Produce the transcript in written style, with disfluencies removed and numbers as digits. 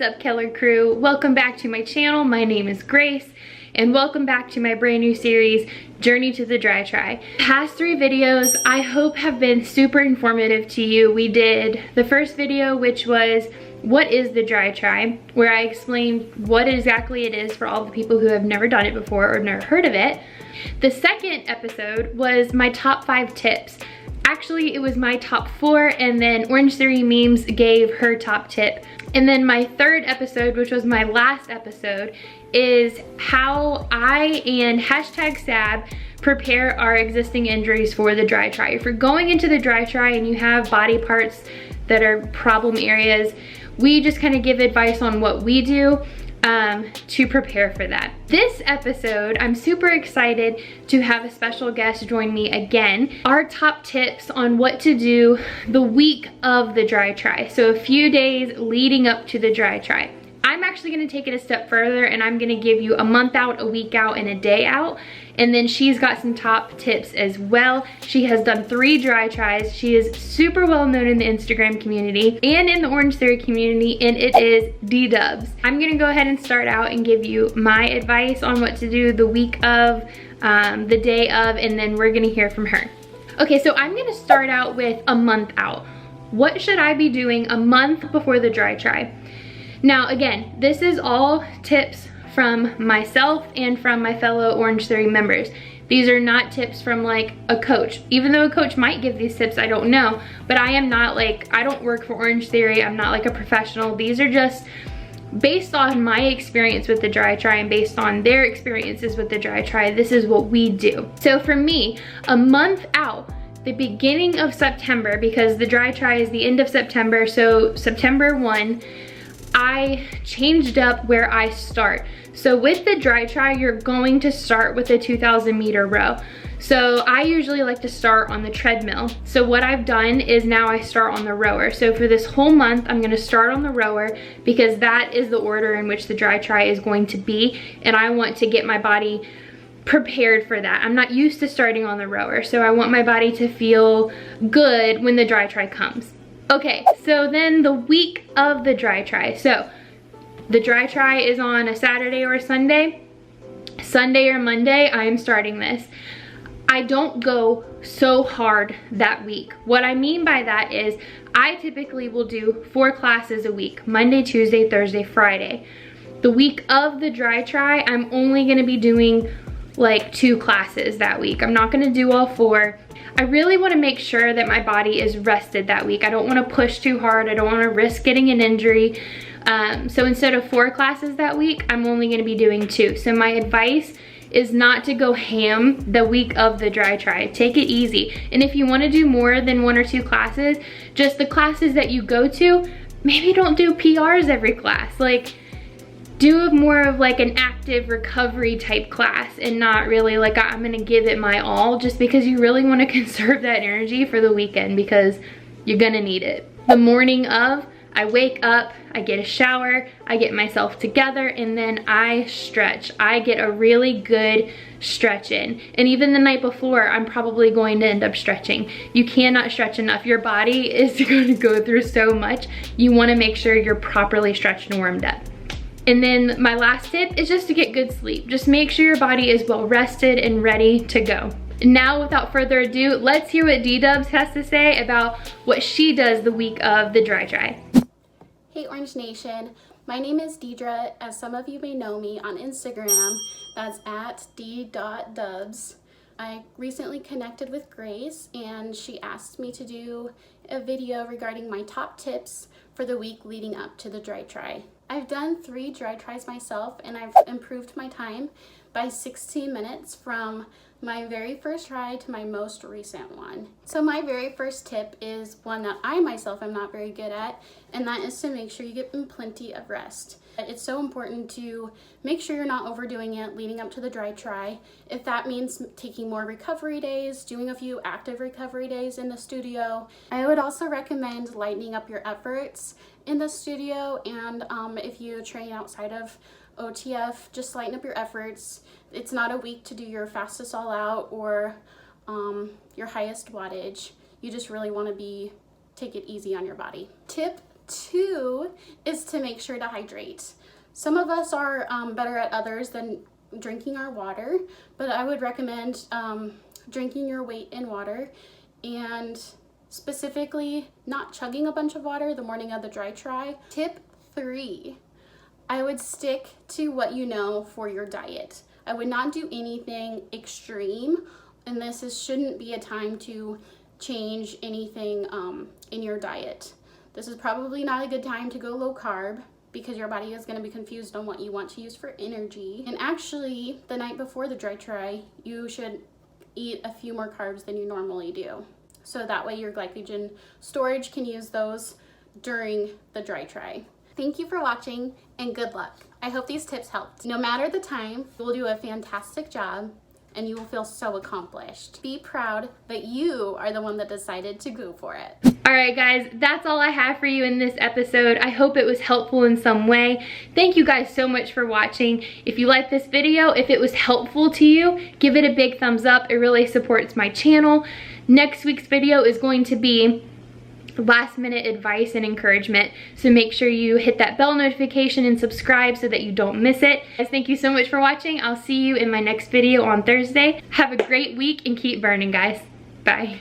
up, Keller crew? Welcome back to my channel. My name is Grace and welcome back to my brand new series, Journey to the Dri Tri. Past 3 videos I hope have been super informative to you. We did the first video, which was what is the Dri Tri, where I explained what exactly it is for all the people who have never done it before or never heard of it. The second episode was my top 5 tips. Actually, it was my top 4, and then Orange Theory Memes gave her top tip. And then my third episode, which was my last episode, is how I and #SAB prepare our existing injuries for the Dri Tri. If you're going into the Dri Tri and you have body parts that are problem areas, we just kind of give advice on what we do to prepare for that. This episode, I'm super excited to have a special guest join me again. Our top tips on what to do the week of the Dri Tri. So a few days leading up to the Dri Tri. I'm actually gonna take it a step further and I'm gonna give you a month out, a week out, and a day out. And then she's got some top tips as well. She has done 3 Dri Tris. She is super well known in the Instagram community and in the Orange Theory community, and it is DE.DUBBS. I'm gonna go ahead and start out and give you my advice on what to do the week of, the day of, and then we're gonna hear from her. Okay, so I'm gonna start out with a month out. What should I be doing a month before the Dri Tri? Now again, this is all tips from myself and from my fellow Orange Theory members. These are not tips from like a coach. Even though a coach might give these tips, I don't know. But I am not like, I don't work for Orange Theory. I'm not like a professional. These are just based on my experience with the Dri Tri and based on their experiences with the Dri Tri. This is what we do. So for me, a month out, the beginning of September, because the Dri Tri is the end of September, so September 1, I changed up where I start. So with the Dri Tri, you're going to start with a 2,000 meter row. So I usually like to start on the treadmill. So what I've done is now I start on the rower. So for this whole month, I'm gonna start on the rower because that is the order in which the Dri Tri is going to be. And I want to get my body prepared for that. I'm not used to starting on the rower. So I want my body to feel good when the Dri Tri comes. Okay, so then the week of the Dri Tri. So the Dri Tri is on a Saturday or a Sunday. Sunday or Monday, I am starting this. I don't go so hard that week. What I mean by that is I typically will do 4 classes a week, Monday, Tuesday, Thursday, Friday. The week of the Dri Tri, I'm only gonna be doing like 2 classes that week. I'm not gonna do all 4. I really wanna make sure that my body is rested that week. I don't wanna push too hard. I don't wanna risk getting an injury. So instead of 4 classes that week, I'm only gonna be doing 2. So my advice is not to go ham the week of the Dri Tri. Take it easy. And if you wanna do more than 1 or 2 classes, just the classes that you go to, maybe don't do PRs every class. Like, do more of like an active recovery type class and not really like I'm gonna give it my all, just because you really wanna conserve that energy for the weekend because you're gonna need it. The morning of, I wake up, I get a shower, I get myself together, and then I stretch. I get a really good stretch in. And even the night before, I'm probably going to end up stretching. You cannot stretch enough. Your body is going to go through so much. You want to make sure you're properly stretched and warmed up. And then my last tip is just to get good sleep. Just make sure your body is well rested and ready to go. Now, without further ado, let's hear what DE.DUBBS has to say about what she does the week of the Dri Tri. Hey Orange Nation, my name is DEIRDRE, as some of you may know me on Instagram. That's at D.DUBBS. I recently connected with Grace and she asked me to do a video regarding my top tips for the week leading up to the Dri Tri. I've done 3 Dri Tris myself and I've improved my time by 16 minutes from my very first try to my most recent one. So my very first tip is one that I myself am not very good at, and that is to make sure you get plenty of rest. It's so important to make sure you're not overdoing it leading up to the Dri Tri. If that means taking more recovery days, doing a few active recovery days in the studio. I would also recommend lightening up your efforts in the studio, and if you train outside of OTF, just lighten up your efforts. It's not a week to do your fastest all out or your highest wattage. You just really want to take it easy on your body. Tip 2 is to make sure to hydrate. Some of us are better at others than drinking our water, but I would recommend drinking your weight in water, and specifically not chugging a bunch of water the morning of the dry try. Tip 3, I would stick to what you know for your diet. I would not do anything extreme, and shouldn't be a time to change anything in your diet. This is probably not a good time to go low carb because your body is going to be confused on what you want to use for energy. And actually, the night before the dry try, you should eat a few more carbs than you normally do. So that way your glycogen storage can use those during the dry try. Thank you for watching and good luck. I hope these tips helped. No matter the time, you will do a fantastic job and you will feel so accomplished. Be proud that you are the one that decided to go for it. All right, guys, that's all I have for you in this episode. I hope it was helpful in some way. Thank you guys so much for watching. If you liked this video, if it was helpful to you, give it a big thumbs up. It really supports my channel. Next week's video is going to be last minute advice and encouragement, so make sure you hit that bell notification and subscribe so that you don't miss it. Guys, thank you so much for watching. I'll see you in my next video on Thursday. Have a great week and keep burning, guys. Bye.